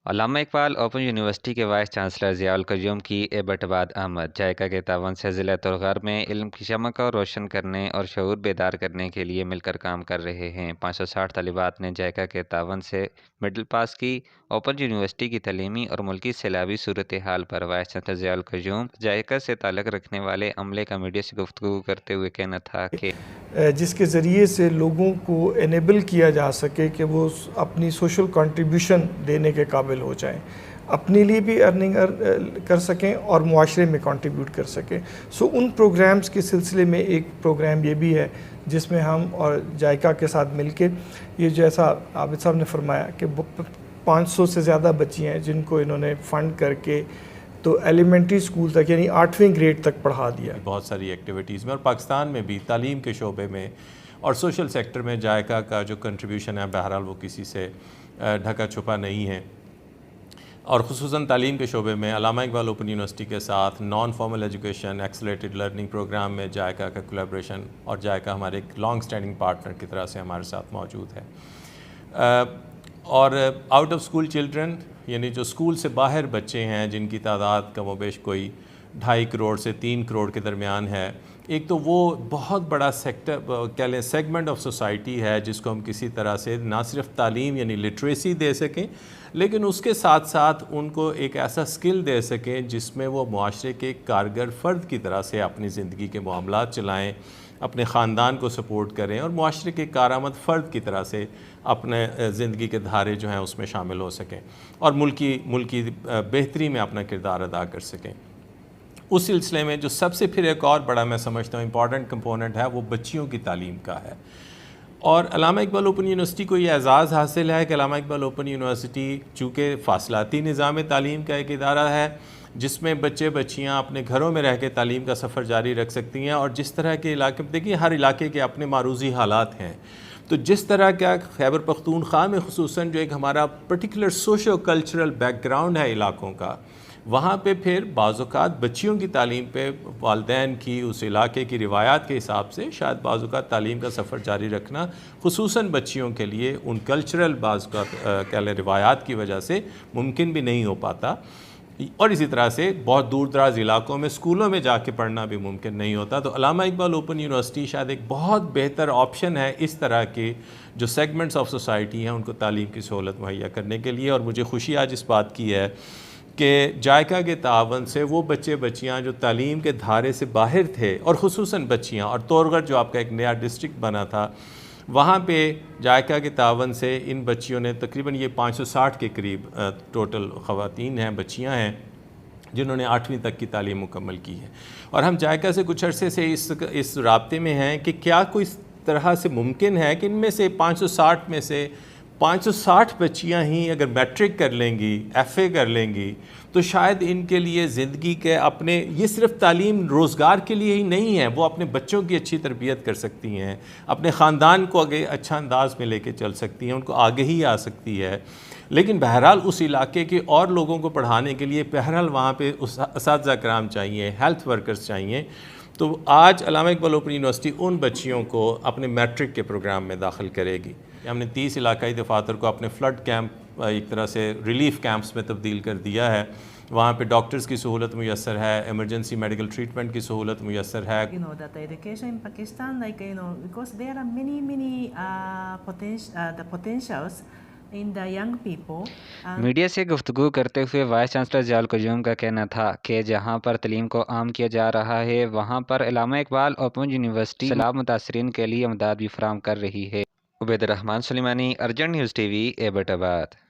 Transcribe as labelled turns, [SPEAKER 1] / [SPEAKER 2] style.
[SPEAKER 1] علامہ Iqbal open university کے vice chancellor Zia القیوم کی Abbott آمد جائکا کے تعاون سے ضلع تلغار میں علم کی شمع کو روشن کرنے اور شعور بیدار کرنے کے لیے مل کر کام کر رہے ہیں۔ 560 طالبات نے جائکا کے تعاون سے مڈل پاس کی۔ اوپن یونیورسٹی کی تعلیمی اور ملکی سیلابی صورتحال پر وائس چانسلر ضیاء القیوم جائکا سے تعلق رکھنے والے عملے کا میڈیا سے گفتگو کرتے ہوئے کہنا تھا کہ
[SPEAKER 2] جس کے ذریعے سے لوگوں کو انیبل کیا جا سکے کہ وہ اپنی سوشل کنٹریبیوشن دینے کے قابل ہو جائیں، اپنے لیے بھی ارننگ کر سکیں اور معاشرے میں کنٹریبیوٹ کر سکیں۔ ان پروگرامز کے سلسلے میں ایک پروگرام یہ بھی ہے جس میں ہم اور جائکا کے ساتھ مل کے یہ جیسا عابد صاحب نے فرمایا کہ 500 سے زیادہ بچی ہیں جن کو انہوں نے فنڈ کر کے تو ایلیمنٹری اسکول تک یعنی 8ویں گریڈ تک پڑھا دیا۔
[SPEAKER 3] بہت ساری ایکٹیویٹیز میں اور پاکستان میں بھی تعلیم کے شعبے میں اور سوشل سیکٹر میں جائکا کا جو کنٹریبیوشن ہے بہرحال وہ کسی سے ڈھکا چھپا نہیں ہے، اور خصوصاً تعلیم کے شعبے میں علامہ اقبال اوپن یونیورسٹی کے ساتھ non formal education accelerated learning program میں جائکا کا کولیبریشن، اور جائکا ہمارے ایک لانگ سٹینڈنگ پارٹنر کی طرح سے ہمارے ساتھ موجود ہے۔ اور آؤٹ آف اسکول چلڈرن یعنی جو اسکول سے باہر بچے ہیں جن کی تعداد کم و بیش کوئی 2.5 کروڑ سے 3 کروڑ کے درمیان ہے، ایک تو وہ بہت بڑا سیکٹر کہہ لیں سیگمنٹ آف سوسائٹی ہے جس کو ہم کسی طرح سے نہ صرف تعلیم یعنی لٹریسی دے سکیں لیکن اس کے ساتھ ساتھ ان کو ایک ایسا سکل دے سکیں جس میں وہ معاشرے کے کارگر فرد کی طرح سے اپنی زندگی کے معاملات چلائیں، اپنے خاندان کو سپورٹ کریں اور معاشرے کے کارآمد فرد کی طرح سے اپنے زندگی کے دھارے جو ہیں اس میں شامل ہو سکیں اور ملکی بہتری میں اپنا کردار ادا کر سکیں۔ اس سلسلے میں جو سب سے پھر ایک اور بڑا میں سمجھتا ہوں امپورٹنٹ کمپوننٹ ہے وہ بچیوں کی تعلیم کا ہے، اور علامہ اقبال اوپن یونیورسٹی کو یہ اعزاز حاصل ہے کہ علامہ اقبال اوپن یونیورسٹی چونکہ فاصلاتی نظام تعلیم کا ایک ادارہ ہے جس میں بچے بچیاں اپنے گھروں میں رہ کے تعلیم کا سفر جاری رکھ سکتی ہیں، اور جس طرح کے علاقے دیکھیے ہر علاقے کے اپنے معروضی حالات ہیں، تو جس طرح کا خیبر پختونخوا میں خصوصاً جو ایک ہمارا particular socio cultural back ground ہے علاقوں کا، وہاں پہ پھر بعض اوقات بچیوں کی تعلیم پہ والدین کی اس علاقے کی روایات کے حساب سے شاید بعض اوقات تعلیم کا سفر جاری رکھنا خصوصاً بچیوں کے لیے ان کلچرل بعض اوقات روایات کی وجہ سے ممکن بھی نہیں ہو پاتا، اور اسی طرح سے بہت دور دراز علاقوں میں اسکولوں میں جا کے پڑھنا بھی ممکن نہیں ہوتا۔ تو علامہ اقبال اوپن یونیورسٹی شاید ایک بہت بہتر آپشن ہے اس طرح کے جو سیگمنٹس آف سوسائٹی ہیں ان کو تعلیم کی سہولت مہیا کرنے کے لیے، اور مجھے خوشی آج اس بات کی ہے کہ جائکا کے تعاون سے وہ بچے بچیاں جو تعلیم کے دھارے سے باہر تھے، اور خصوصاً بچیاں، اور تورغر جو آپ کا ایک نیا ڈسٹرکٹ بنا تھا وہاں پہ جائکا کے تعاون سے ان بچیوں نے تقریباً یہ 560 کے قریب ٹوٹل خواتین ہیں، بچیاں ہیں جنہوں نے 8ویں تک کی تعلیم مکمل کی ہے، اور ہم جائکا سے کچھ عرصے سے اس رابطے میں ہیں کہ کیا کوئی اس طرح سے ممکن ہے کہ ان میں سے 560 میں سے 560 بچیاں ہی اگر میٹرک کر لیں گی، ایف اے کر لیں گی، تو شاید ان کے لیے زندگی کے اپنے یہ صرف تعلیم روزگار کے لیے ہی نہیں ہے، وہ اپنے بچوں کی اچھی تربیت کر سکتی ہیں، اپنے خاندان کو آگے اچھا انداز میں لے کے چل سکتی ہیں، ان کو آگے ہی آ سکتی ہے۔ لیکن بہرحال اس علاقے کے اور لوگوں کو پڑھانے کے لیے بہرحال وہاں پہ اساتذہ کرام چاہیے، ہیلتھ ورکرز چاہیے۔ تو آج علامہ اقبال اوپن یونیورسٹی ان بچیوں کو اپنے میٹرک کے پروگرام میں داخل کرے گی۔ ہم نے 30 علاقائی دفاتر کو اپنے فلڈ کیمپ ایک طرح سے ریلیف کیمپس میں تبدیل کر دیا ہے، وہاں پہ ڈاکٹرز کی سہولت میسر ہے، ایمرجنسی میڈیکل ٹریٹمنٹ کی سہولت میسر ہے۔
[SPEAKER 4] That education in Pakistan, because there are many the potentials in the young people.
[SPEAKER 1] Media سے گفتگو کرتے ہوئے وائس چانسلر ضیاء القیوم کا کہنا تھا کہ جہاں پر تعلیم کو عام کیا جا رہا ہے وہاں پر علامہ اقبال اوپن یونیورسٹی سیلاب متاثرین کے لیے امداد بھی فراہم کر رہی ہے۔ Ubaid ur Rahman Sulemani, Arjun news TV, Abbott آباد۔